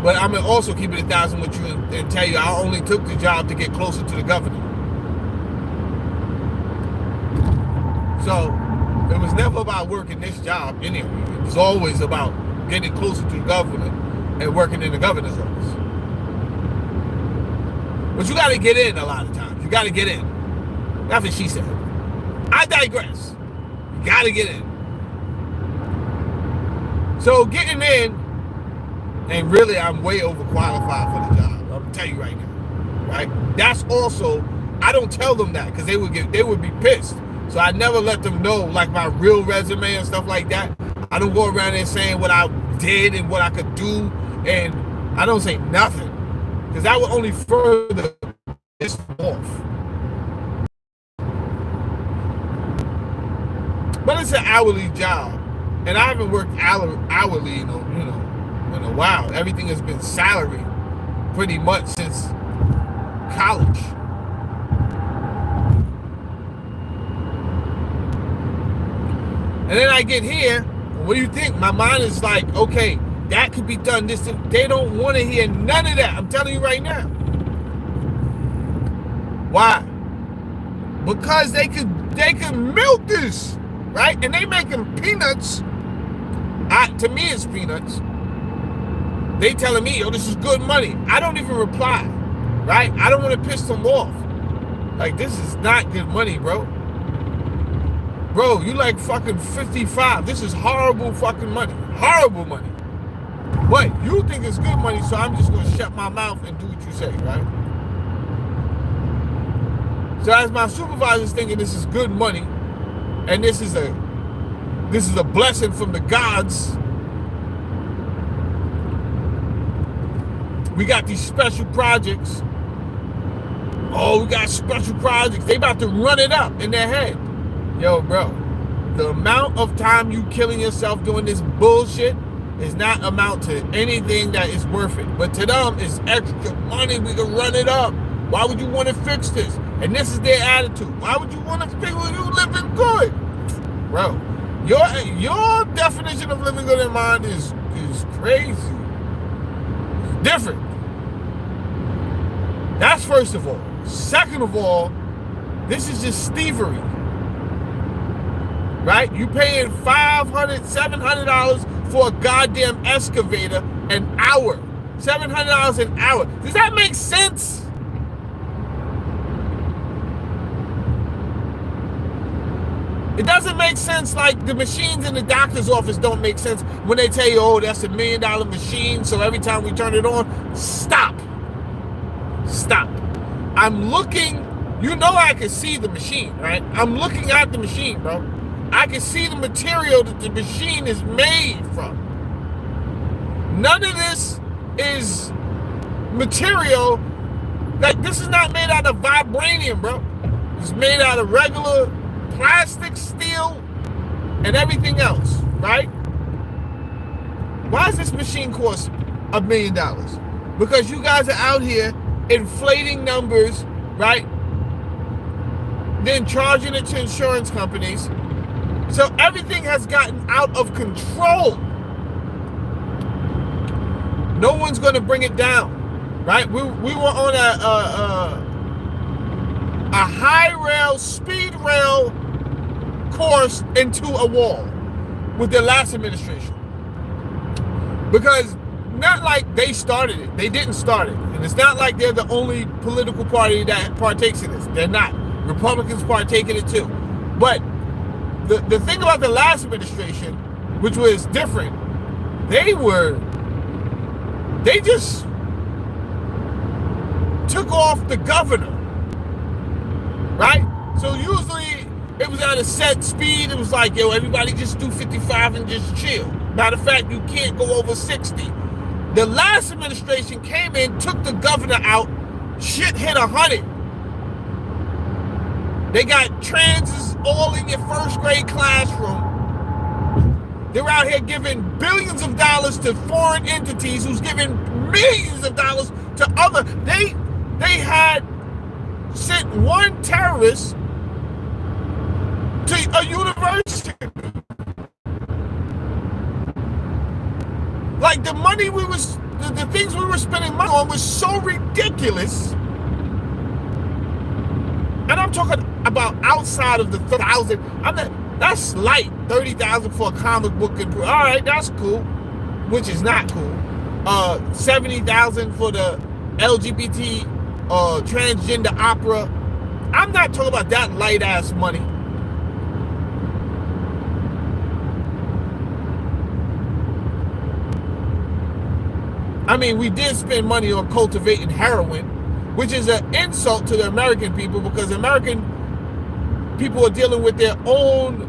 But I'm gonna also keep it 1,000 with you and tell you I only took the job to get closer to the governor. So it was never about working this job anyway. It was always about getting closer to the government and working in the governor's office. But you got to get in a lot of times. You got to get in. That's what she said. I digress. You got to get in. So getting in, and really I'm way overqualified for the job. I'm going to tell you right now. Right? That's also, I don't tell them that because they would be pissed. So I never let them know like my real resume and stuff like that. I don't go around there saying what I did and what I could do, and I don't say nothing because that would only further piss off. But it's an hourly job, and I haven't worked hourly, in a while. Everything has been salary pretty much since college. And then I get here, what do you think? My mind is like, okay, that could be done. They don't want to hear none of that. I'm telling you right now. Why? Because they could they can milk this, right? And they making peanuts. To me, it's peanuts. They telling me, yo, this is good money. I don't even reply, right? I don't want to piss them off. Like, this is not good money, bro. Bro, you like fucking 55. This is horrible fucking money. Horrible money. But you think it's good money, so I'm just going to shut my mouth and do what you say, right? So as my supervisor's thinking this is good money, and this is a blessing from the gods, we got these special projects. Oh, we got special projects. They about to run it up in their head. Yo, bro, the amount of time you killing yourself doing this bullshit is not amount to anything that is worth it. But to them, it's extra money. We can run it up. Why would you want to fix this? And this is their attitude. Why would you want to fix it? You living good? Bro, your definition of living good in mind is crazy. It's different. That's first of all. Second of all, this is just thievery. Right? You paying $500, $700 for a goddamn excavator an hour. $700 an hour. Does that make sense? It doesn't make sense. Like the machines in the doctor's office don't make sense when they tell you, oh, that's $1 million machine, so every time we turn it on, stop. I'm looking, you know I can see the machine, right? I'm looking at the machine, bro. I can see the material that the machine is made from. None of this is material, like this is not made out of vibranium, bro. It's made out of regular plastic, steel, and everything else, right? Why does this machine cost $1 million? Because you guys are out here inflating numbers, right? Then charging it to insurance companies. So everything has gotten out of control. No one's going to bring it down, right? We were on a high rail, speed rail course into a wall with the last administration. Because not like they started it. They didn't start it. And it's not like they're the only political party that partakes in this. They're not. Republicans partake in it too. But the thing about the last administration, which was different, they just took off the governor, right? So usually it was at a set speed. It was like, yo, everybody just do 55 and just chill. Matter of fact, you can't go over 60. The last administration came in, took the governor out, shit hit 100. They got transes all in your first grade classroom. They're out here giving billions of dollars to foreign entities who's giving millions of dollars to other. They had sent one terrorist to a university. Like the money the things we were spending money on was so ridiculous. And I'm talking about outside of the 1,000. That's light. 30,000 for a comic book. All right, that's cool. Which is not cool. 70,000 for the LGBT transgender opera. I'm not talking about that light ass money. I mean, we did spend money on cultivating heroin, which is an insult to the American people because American people are dealing with their own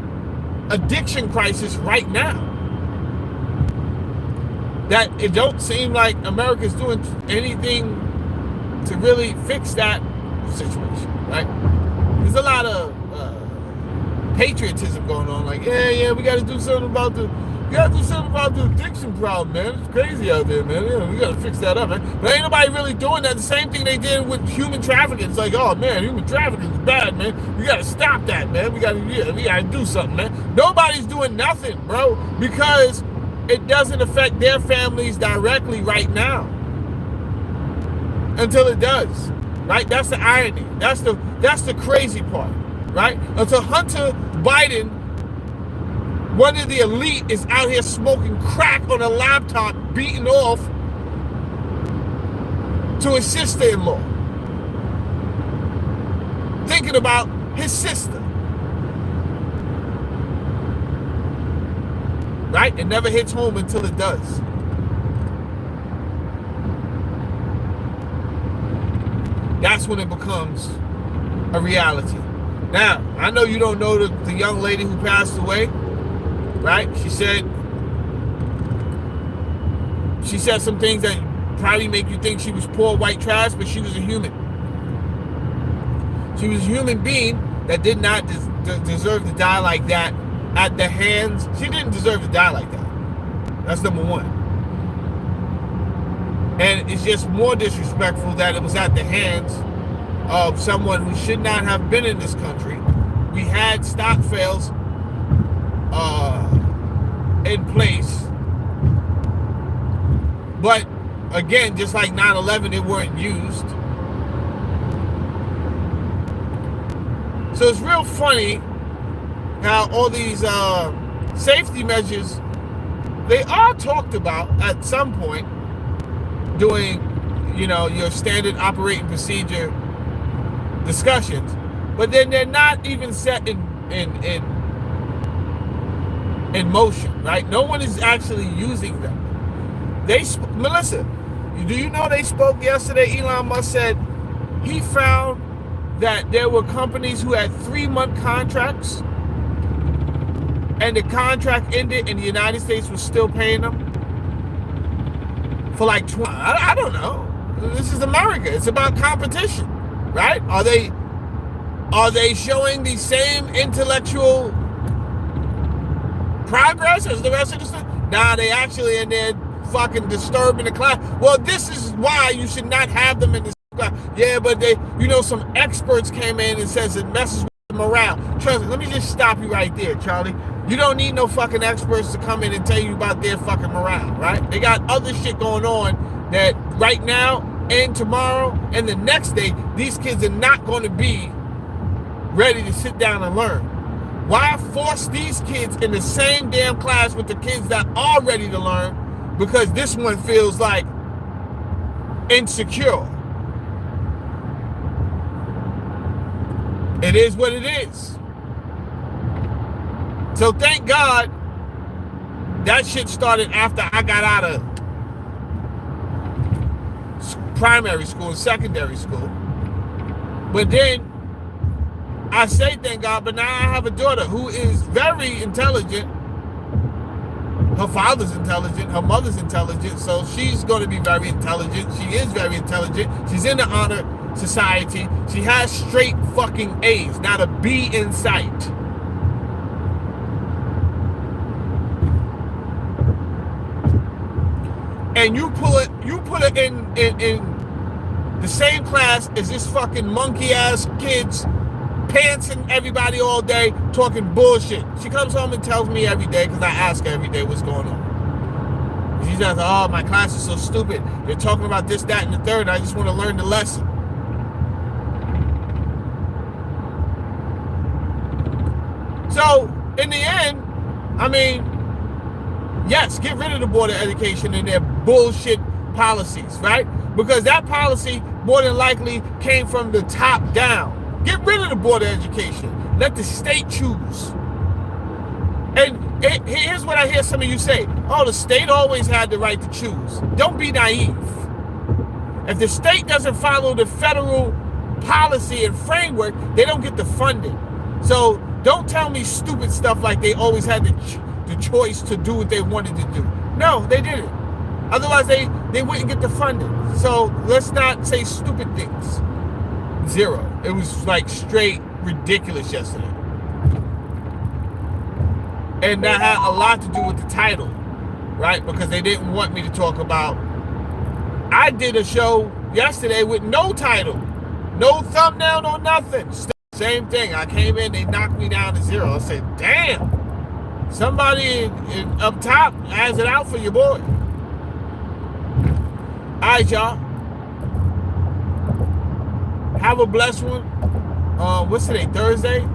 addiction crisis right now. That it don't seem like America's doing anything to really fix that situation, right? There's a lot of patriotism going on, like, yeah, we got to do something about the addiction problem, man. It's crazy out there, man. Yeah, we got to fix that up, man. But ain't nobody really doing that. The same thing they did with human trafficking. It's like, oh man, human trafficking is bad, man. We got to stop that, man. We got to do something, man. Nobody's doing nothing, bro, because it doesn't affect their families directly right now. Until it does, right? That's the irony. That's the crazy part. right? Until Hunter Biden, one of the elite, is out here smoking crack on a laptop, beating off to his sister-in-law, thinking about his sister, right? It never hits home until it does. That's when it becomes a reality. Now, I know you don't know the young lady who passed away, right? She said some things that probably make you think she was poor white trash, but she was a human. She was a human being that did not deserve to die like that at the hands. She didn't deserve to die like that. That's number one. And it's just more disrespectful that it was at the hands of someone who should not have been in this country. We had stock fails in place. But again, just like 9/11, they weren't used. So it's real funny how all these safety measures, they are talked about at some point doing, your standard operating procedure discussions, but then they're not even set in motion, right? No one is actually using them. Melissa, do you know they spoke yesterday? Elon Musk said he found that there were companies who had 3-month contracts and the contract ended and the United States was still paying them for like 20. I don't know. This is America. It's about competition, right? Are they showing the same intellectual progress as the rest of the stuff? Nah, they actually in there fucking disturbing the class. Well, this is why you should not have them in this class. Yeah, but some experts came in and says it messes with the morale. Trust me, let me just stop you right there, Charlie. You don't need no fucking experts to come in and tell you about their fucking morale, right? They got other shit going on that right now and tomorrow and the next day, these kids are not going to be ready to sit down and learn. Why force these kids in the same damn class with the kids that are ready to learn? Because this one feels like insecure. It is what it is. So thank God that shit started after I got out of primary school and secondary school. But then I say thank God, but now I have a daughter who is very intelligent. Her father's intelligent, her mother's intelligent, so she's going to be very intelligent. She is very intelligent. She's in the honor society. She has straight fucking A's, not a B in sight. And you put it in the same class as this fucking monkey ass kids pantsing everybody all day, talking bullshit. She comes home and tells me every day, because I ask her every day what's going on. She says, oh, my class is so stupid. They're talking about this, that, and the third. I just want to learn the lesson. So, in the end, I mean, yes, get rid of the Board of Education and their bullshit policies, right? Because that policy more than likely came from the top down. Get rid of the Board of Education. Let the state choose. And here's what I hear some of you say. Oh, the state always had the right to choose. Don't be naive. If the state doesn't follow the federal policy and framework, they don't get the funding. So don't tell me stupid stuff like they always had the choice to do what they wanted to do. No, they didn't. Otherwise, they wouldn't get the funding. So let's not say stupid things. Zero. It was like straight ridiculous yesterday. And that had a lot to do with the title, right? Because they didn't want me to talk about. I did a show yesterday with no title, no thumbnail, no nothing. Same thing. I came in, they knocked me down to zero. I said, damn, somebody up top has it out for your boy. All right, y'all. Have a blessed one. What's today? Thursday?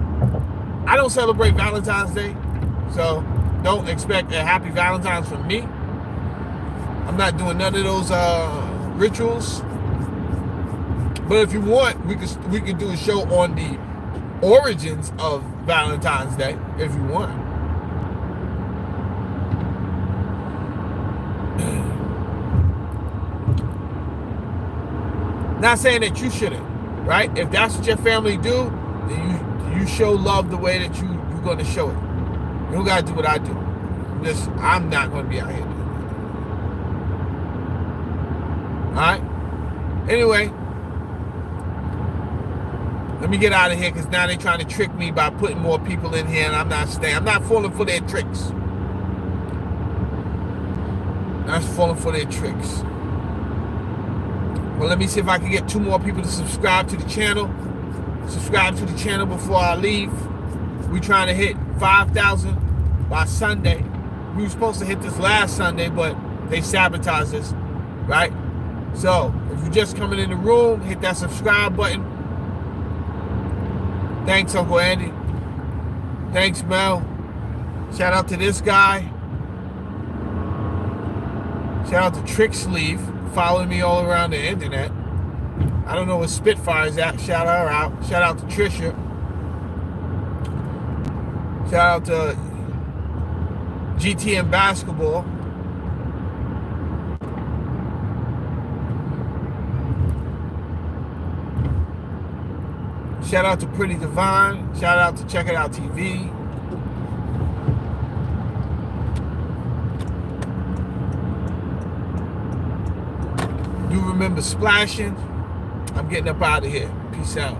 I don't celebrate Valentine's Day, so don't expect a happy Valentine's from me. I'm not doing none of those rituals. But if you want, we could do a show on the origins of Valentine's Day if you want. Not saying that you shouldn't, right? If that's what your family do, then you show love the way that you're going to show it. You don't got to do what I do. I'm not going to be out here doing that. All right? Anyway, let me get out of here because now they're trying to trick me by putting more people in here, and I'm not staying. I'm not falling for their tricks. Not falling for their tricks. Well, let me see if I can get 2 more people to subscribe to the channel. Subscribe to the channel before I leave. We're trying to hit 5,000 by Sunday. We were supposed to hit this last Sunday, but they sabotaged us, right? So, if you're just coming in the room, hit that subscribe button. Thanks, Uncle Andy. Thanks, Mel. Shout out to this guy. Shout out to Trick Sleeve, following me all around the internet. I don't know what Spitfire's at. Shout her out. Shout out to Trisha. Shout out to GTM Basketball. Shout out to Pretty Divine. Shout out to Check It Out TV. You remember splashing? I'm getting up out of here. Peace out.